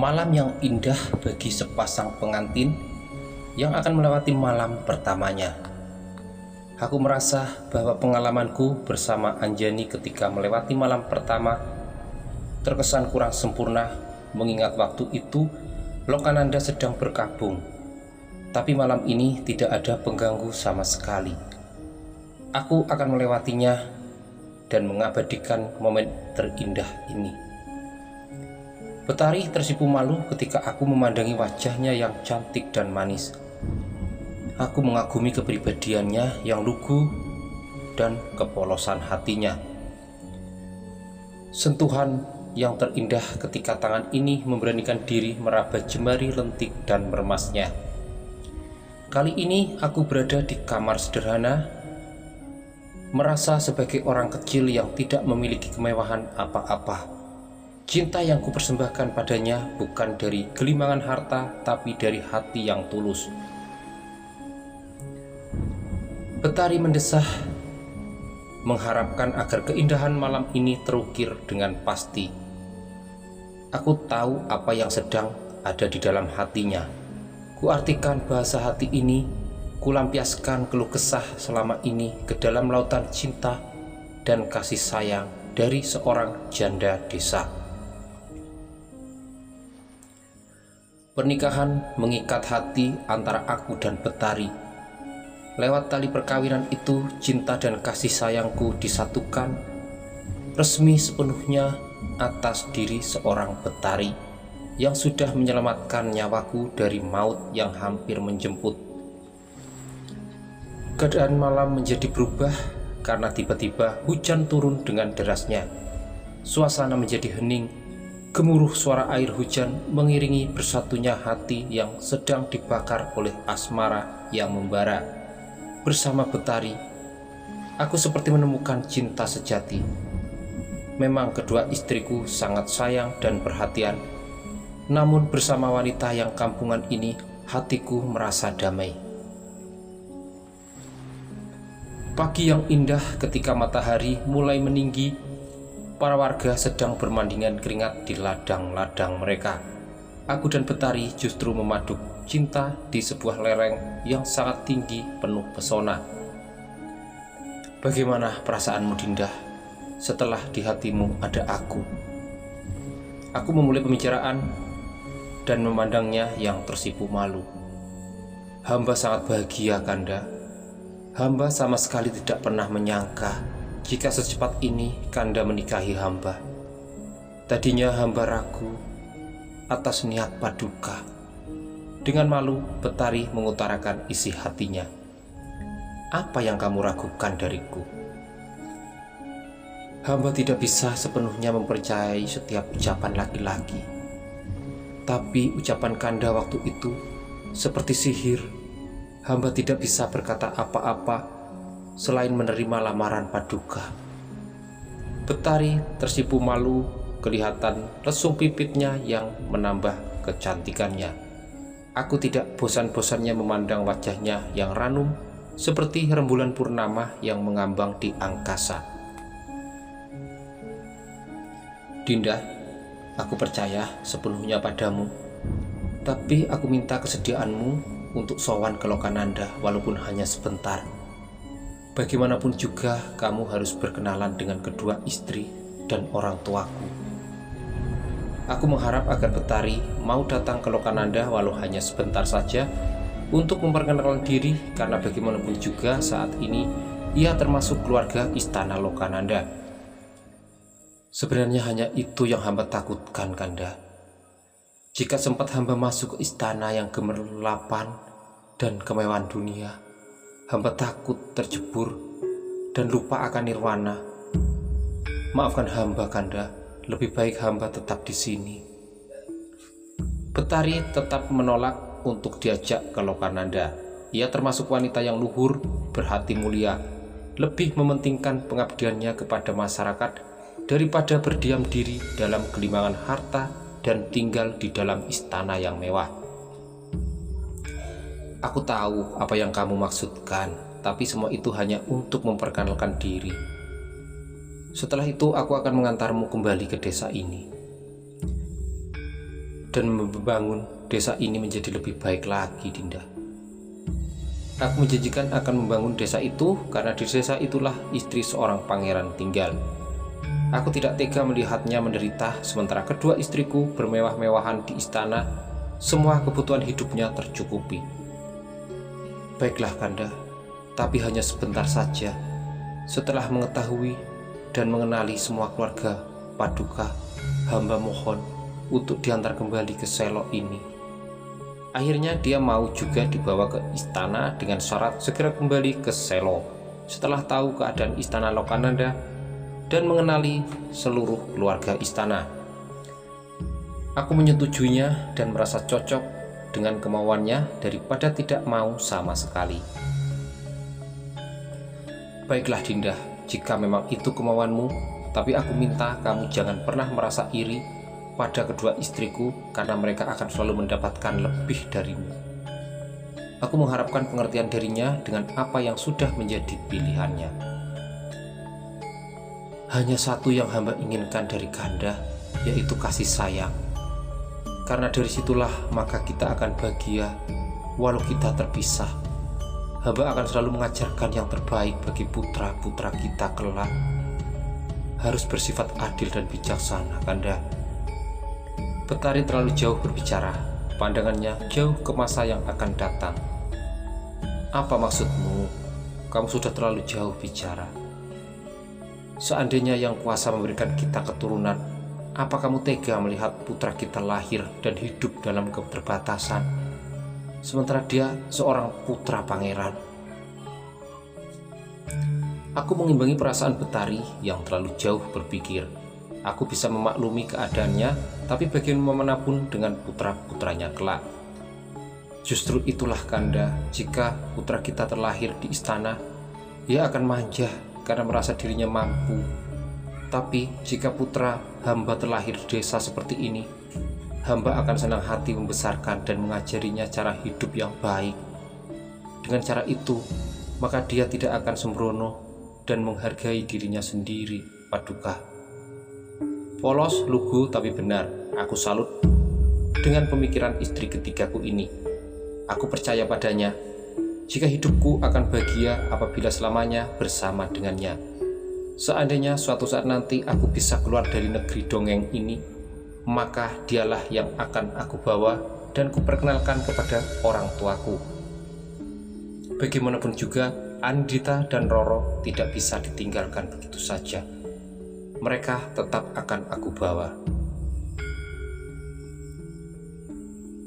Malam yang indah bagi sepasang pengantin yang akan melewati malam pertamanya. Aku merasa bahwa pengalamanku bersama Anjani ketika melewati malam pertama terkesan kurang sempurna, mengingat waktu itu Lokananda sedang berkabung. Tapi malam ini tidak ada pengganggu sama sekali. Aku akan melewatinya dan mengabadikan momen terindah ini. Betari tersipu malu ketika aku memandangi wajahnya yang cantik dan manis. Aku mengagumi kepribadiannya yang lugu dan kepolosan hatinya. Sentuhan yang terindah ketika tangan ini memberanikan diri meraba jemari lentik dan meremasnya. Kali ini aku berada di kamar sederhana, merasa sebagai orang kecil yang tidak memiliki kemewahan apa-apa. Cinta yang kupersembahkan padanya bukan dari gelimangan harta, tapi dari hati yang tulus. Betari mendesah, mengharapkan agar keindahan malam ini terukir dengan pasti. Aku tahu apa yang sedang ada di dalam hatinya. Kuartikan bahasa hati ini, kulampiaskan keluh kesah selama ini ke dalam lautan cinta dan kasih sayang dari seorang janda desa. Pernikahan mengikat hati antara aku dan Betari. Lewat tali perkawinan itu, cinta dan kasih sayangku disatukan resmi sepenuhnya atas diri seorang Betari yang sudah menyelamatkan nyawaku dari maut yang hampir menjemput. Keadaan malam menjadi berubah karena tiba-tiba hujan turun dengan derasnya. Suasana menjadi hening, gemuruh suara air hujan mengiringi bersatunya hati yang sedang dibakar oleh asmara yang membara. Bersama Betari, aku seperti menemukan cinta sejati. Memang kedua istriku sangat sayang dan perhatian, namun bersama wanita yang kampungan ini, hatiku merasa damai. Pagi yang indah ketika matahari mulai meninggi, para warga sedang bermandingan keringat di ladang-ladang mereka. Aku dan Betari justru memaduk cinta di sebuah lereng yang sangat tinggi penuh pesona. Bagaimana perasaanmu, Dinda, setelah di hatimu ada aku? Aku memulai pembicaraan dan memandangnya yang tersipu malu. Hamba sangat bahagia, Kanda. Hamba sama sekali tidak pernah menyangka jika secepat ini Kanda menikahi hamba. Tadinya hamba ragu atas niat paduka. Dengan malu, Betari mengutarakan isi hatinya. Apa yang kamu ragukan dariku? Hamba tidak bisa sepenuhnya mempercayai setiap ucapan laki-laki. Tapi ucapan Kanda waktu itu seperti sihir. Hamba tidak bisa berkata apa-apa selain menerima lamaran paduka. Betari tersipu malu, kelihatan lesung pipitnya yang menambah kecantikannya. Aku tidak bosan-bosannya memandang wajahnya yang ranum seperti rembulan purnama yang mengambang di angkasa. Dinda, aku percaya sepenuhnya padamu, tapi aku minta kesediaanmu untuk sowan ke Lokananda walaupun hanya sebentar. Bagaimanapun juga kamu harus berkenalan dengan kedua istri dan orang tuaku. Aku mengharap agar Betari mau datang ke Lokananda walau hanya sebentar saja untuk memperkenalkan diri, karena bagaimanapun juga saat ini ia termasuk keluarga istana Lokananda. Sebenarnya hanya itu yang hamba takutkan, Kanda. Jika sempat hamba masuk ke istana yang gemerlapan dan kemewahan dunia, hamba takut terjebur dan lupa akan nirwana. Maafkan hamba, Kanda. Lebih baik hamba tetap di sini. Betari tetap menolak untuk diajak ke Lokananda. Ia termasuk wanita yang luhur, berhati mulia, lebih mementingkan pengabdiannya kepada masyarakat daripada berdiam diri dalam gelimangan harta dan tinggal di dalam istana yang mewah. Aku tahu apa yang kamu maksudkan, tapi semua itu hanya untuk memperkenalkan diri. Setelah itu aku akan mengantarmu kembali ke desa ini. dan membangun desa ini menjadi lebih baik lagi, Dinda. Aku menjanjikan akan membangun desa itu karena di desa itulah istri seorang pangeran tinggal. Aku tidak tega melihatnya menderita sementara kedua istriku bermewah-mewahan di istana. Semua kebutuhan hidupnya tercukupi. Baiklah Kanda, tapi hanya sebentar saja. Setelah mengetahui dan mengenali semua keluarga Paduka, hamba mohon untuk diantar kembali ke Selo ini. Akhirnya dia mau juga dibawa ke istana dengan syarat segera kembali ke Selo setelah tahu keadaan istana Lokananda dan mengenali seluruh keluarga istana. Aku menyetujuinya dan merasa cocok dengan kemauannya daripada tidak mau sama sekali. Baiklah Dinda, jika memang itu kemauanmu, tapi aku minta kamu jangan pernah merasa iri pada kedua istriku karena mereka akan selalu mendapatkan lebih darimu. Aku mengharapkan pengertian darinya dengan apa yang sudah menjadi pilihannya. Hanya satu yang hamba inginkan dari Kanda, yaitu kasih sayang. Karena dari situlah maka kita akan bahagia walau kita terpisah. Hamba akan selalu mengajarkan yang terbaik bagi putra-putra kita kelak. Harus bersifat adil dan bijaksana, Kanda. Betari terlalu jauh berbicara, pandangannya jauh ke masa yang akan datang. Apa maksudmu? Kamu sudah terlalu jauh bicara. Seandainya yang kuasa memberikan kita keturunan, apa kamu tega melihat putra kita lahir dan hidup dalam keterbatasan, sementara dia seorang putra pangeran? Aku mengimbangi perasaan Betari yang terlalu jauh berpikir. Aku bisa memaklumi keadaannya, tapi bagaimanapun dengan putra-putranya kelak. Justru itulah Kanda, jika putra kita terlahir di istana, ia akan manja karena merasa dirinya mampu. Tapi jika putra hamba terlahir di desa seperti ini, hamba akan senang hati membesarkan dan mengajarinya cara hidup yang baik. Dengan cara itu, maka dia tidak akan sembrono dan menghargai dirinya sendiri, Paduka. Polos, lugu, tapi benar. Aku salut dengan pemikiran istri ketigaku ini. Aku percaya padanya. Jika hidupku akan bahagia apabila selamanya bersama dengannya. Seandainya suatu saat nanti aku bisa keluar dari negeri dongeng ini, maka dialah yang akan aku bawa dan kuperkenalkan kepada orang tuaku. Bagaimanapun juga, Andita dan Roro tidak bisa ditinggalkan begitu saja. Mereka tetap akan aku bawa.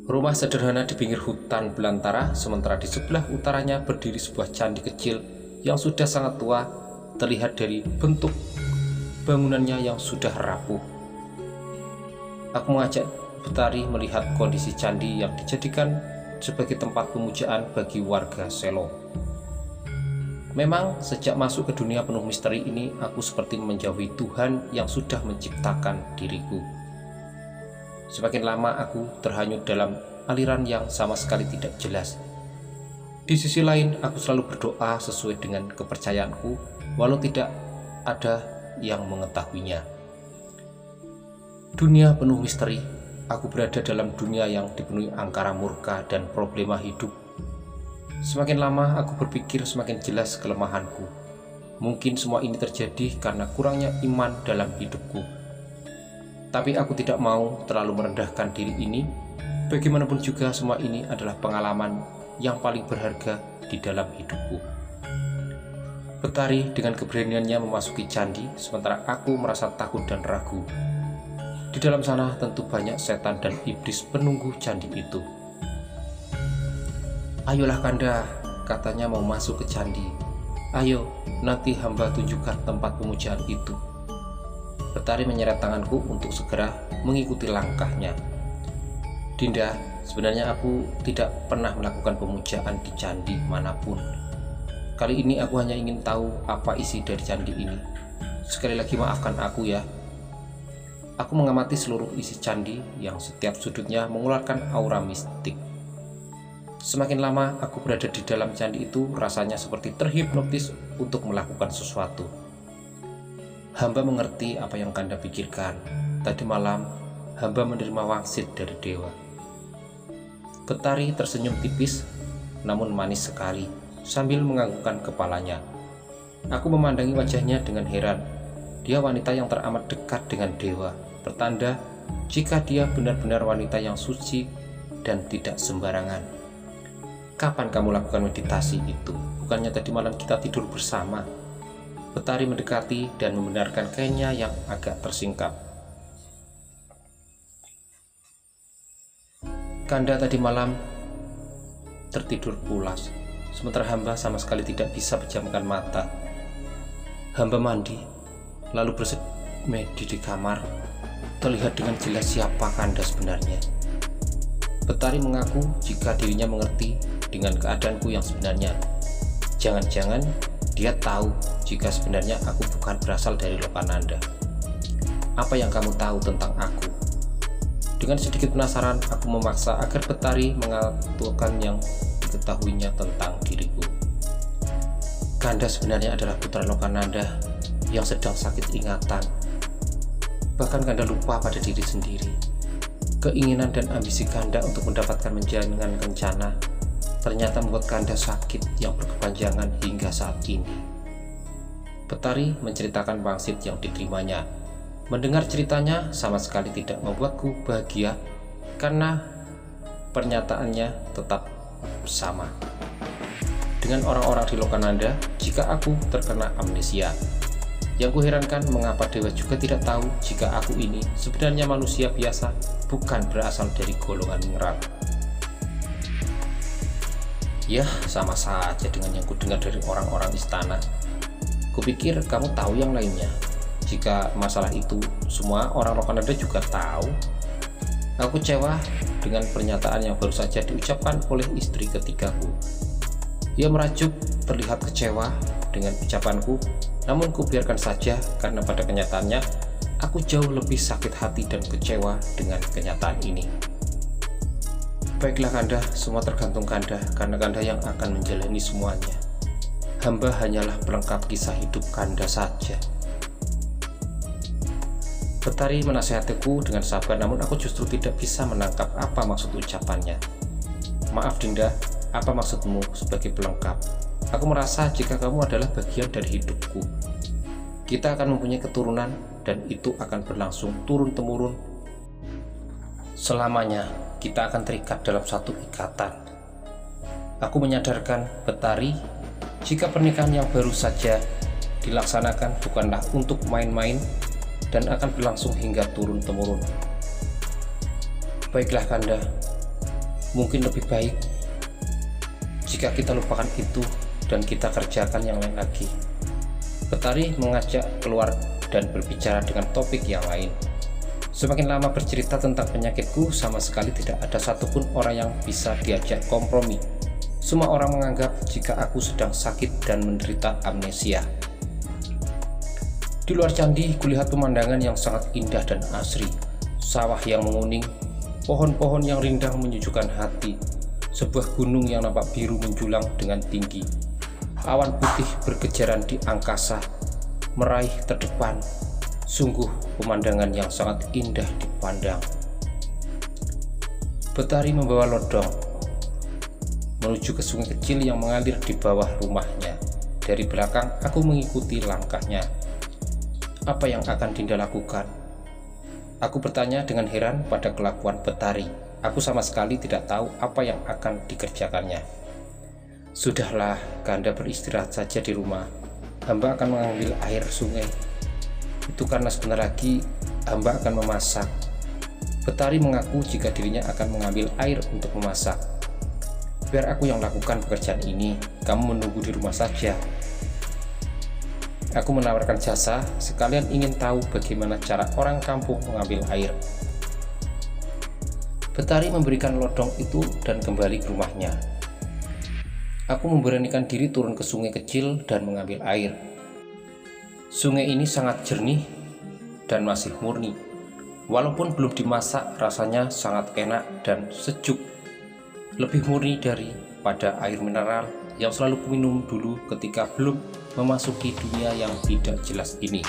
Rumah sederhana di pinggir hutan belantara, sementara di sebelah utaranya berdiri sebuah candi kecil yang sudah sangat tua, terlihat dari bentuk bangunannya yang sudah rapuh. Aku mengajak Betari melihat kondisi candi yang dijadikan sebagai tempat pemujaan bagi warga Selo. Memang sejak masuk ke dunia penuh misteri ini, aku seperti menjauhi Tuhan yang sudah menciptakan diriku. Semakin lama aku terhanyut dalam aliran yang sama sekali tidak jelas. Di sisi lain, aku selalu berdoa sesuai dengan kepercayaanku, walau tidak ada yang mengetahuinya. Dunia penuh misteri, aku berada dalam dunia yang dipenuhi angkara murka dan problema hidup. Semakin lama aku berpikir, semakin jelas kelemahanku. Mungkin semua ini terjadi karena kurangnya iman dalam hidupku. Tapi aku tidak mau terlalu merendahkan diri ini. Bagaimanapun juga semua ini adalah pengalaman yang paling berharga di dalam hidupku. Betari dengan keberaniannya memasuki candi, sementara aku merasa takut dan ragu. Di dalam sana tentu banyak setan dan iblis penunggu candi itu. Ayolah Kanda, katanya mau masuk ke candi. Ayo, nanti hamba tunjukkan tempat pemujaan itu. Betari menyeret tanganku untuk segera mengikuti langkahnya. Dinda, sebenarnya aku tidak pernah melakukan pemujaan di candi manapun. Kali ini aku hanya ingin tahu apa isi dari candi ini. Sekali lagi maafkan aku ya. Aku mengamati seluruh isi candi yang setiap sudutnya mengeluarkan aura mistik. Semakin lama aku berada di dalam candi itu, rasanya seperti terhipnotis untuk melakukan sesuatu. Hamba mengerti apa yang Kanda pikirkan. Tadi malam hamba menerima wangsit dari dewa. Betari tersenyum tipis namun manis sekali sambil menganggukkan kepalanya. Aku memandangi wajahnya dengan heran. Dia wanita yang teramat dekat dengan dewa, pertanda jika dia benar-benar wanita yang suci dan tidak sembarangan. Kapan kamu lakukan meditasi itu? Bukannya tadi malam kita tidur bersama? Betari mendekati dan membenarkan kainnya yang agak tersingkap. Kanda tadi malam tertidur pulas, sementara hamba sama sekali tidak bisa pejamkan mata. Hamba mandi, lalu bersemedi di kamar. Terlihat dengan jelas siapa Kanda sebenarnya. Betari mengaku jika dirinya mengerti dengan keadaanku yang sebenarnya. Jangan-jangan dia tahu jika sebenarnya aku bukan berasal dari Lokananda. Apa yang kamu tahu tentang aku? Dengan sedikit penasaran, aku memaksa agar Betari mengaturkan yang diketahuinya tentang diriku. Kanda sebenarnya adalah putra Lokananda yang sedang sakit ingatan. Bahkan Kanda lupa pada diri sendiri. Keinginan dan ambisi Kanda untuk mendapatkan menjangan kencana ternyata membuat Kanda sakit yang berkepanjangan hingga saat ini. Betari menceritakan wangsit yang diterimanya. Mendengar ceritanya sama sekali tidak membuatku bahagia karena pernyataannya tetap sama dengan orang-orang di Lokananda jika aku terkena amnesia. Yang kuherankan mengapa dewa juga tidak tahu jika aku ini sebenarnya manusia biasa, bukan berasal dari golongan Ngerat. Ya, sama saja dengan yang kudengar dari orang-orang istana. Kupikir kamu tahu yang lainnya. Jika masalah itu semua orang Lokananda juga tahu. Aku kecewa dengan pernyataan yang baru saja diucapkan oleh istri ketigaku. Ia merajuk, terlihat kecewa dengan ucapanku, namun kubiarkan saja karena pada kenyataannya aku jauh lebih sakit hati dan kecewa dengan kenyataan ini. Baiklah Kanda, semua tergantung Kanda karena Kanda yang akan menjalani semuanya. Hamba hanyalah pelengkap kisah hidup Kanda saja. Betari menasihatiku dengan sabar, namun aku justru tidak bisa menangkap apa maksud ucapannya. Maaf Dinda, apa maksudmu sebagai pelengkap? Aku merasa jika kamu adalah bagian dari hidupku. Kita akan mempunyai keturunan dan itu akan berlangsung turun-temurun. Selamanya kita akan terikat dalam satu ikatan. Aku menyadarkan Betari jika pernikahan yang baru saja dilaksanakan bukanlah untuk main-main dan akan berlangsung hingga turun-temurun. Baiklah Kanda, mungkin lebih baik jika kita lupakan itu dan kita kerjakan yang lain lagi. Betari mengajak keluar dan berbicara dengan topik yang lain. Semakin lama bercerita tentang penyakitku, sama sekali tidak ada satupun orang yang bisa diajak kompromi. Semua orang menganggap jika aku sedang sakit dan menderita amnesia. Di luar candi, kulihat pemandangan yang sangat indah dan asri. Sawah yang menguning, pohon-pohon yang rindang menyejukkan hati, sebuah gunung yang nampak biru menjulang dengan tinggi. Awan putih berkejaran di angkasa, meraih terdepan. Sungguh pemandangan yang sangat indah dipandang. Betari membawa lodong menuju ke sungai kecil yang mengalir di bawah rumahnya. Dari belakang, aku mengikuti langkahnya. Apa yang akan Dinda lakukan? Aku bertanya dengan heran pada kelakuan Betari. Aku sama sekali tidak tahu apa yang akan dikerjakannya. Sudahlah, Kanda beristirahat saja di rumah. Hamba akan mengambil air sungai. Itu karena sebentar lagi hamba akan memasak. Betari mengaku jika dirinya akan mengambil air untuk memasak. Biar aku yang lakukan pekerjaan ini, kamu menunggu di rumah saja. Aku menawarkan jasa, sekalian ingin tahu bagaimana cara orang kampung mengambil air. Betari memberikan lodong itu dan kembali ke rumahnya. Aku memberanikan diri turun ke sungai kecil dan mengambil air. Sungai ini sangat jernih dan masih murni. Walaupun belum dimasak, rasanya sangat enak dan sejuk. Lebih murni daripada air mineral yang selalu kuminum dulu ketika belum memasuki dunia yang tidak jelas ini.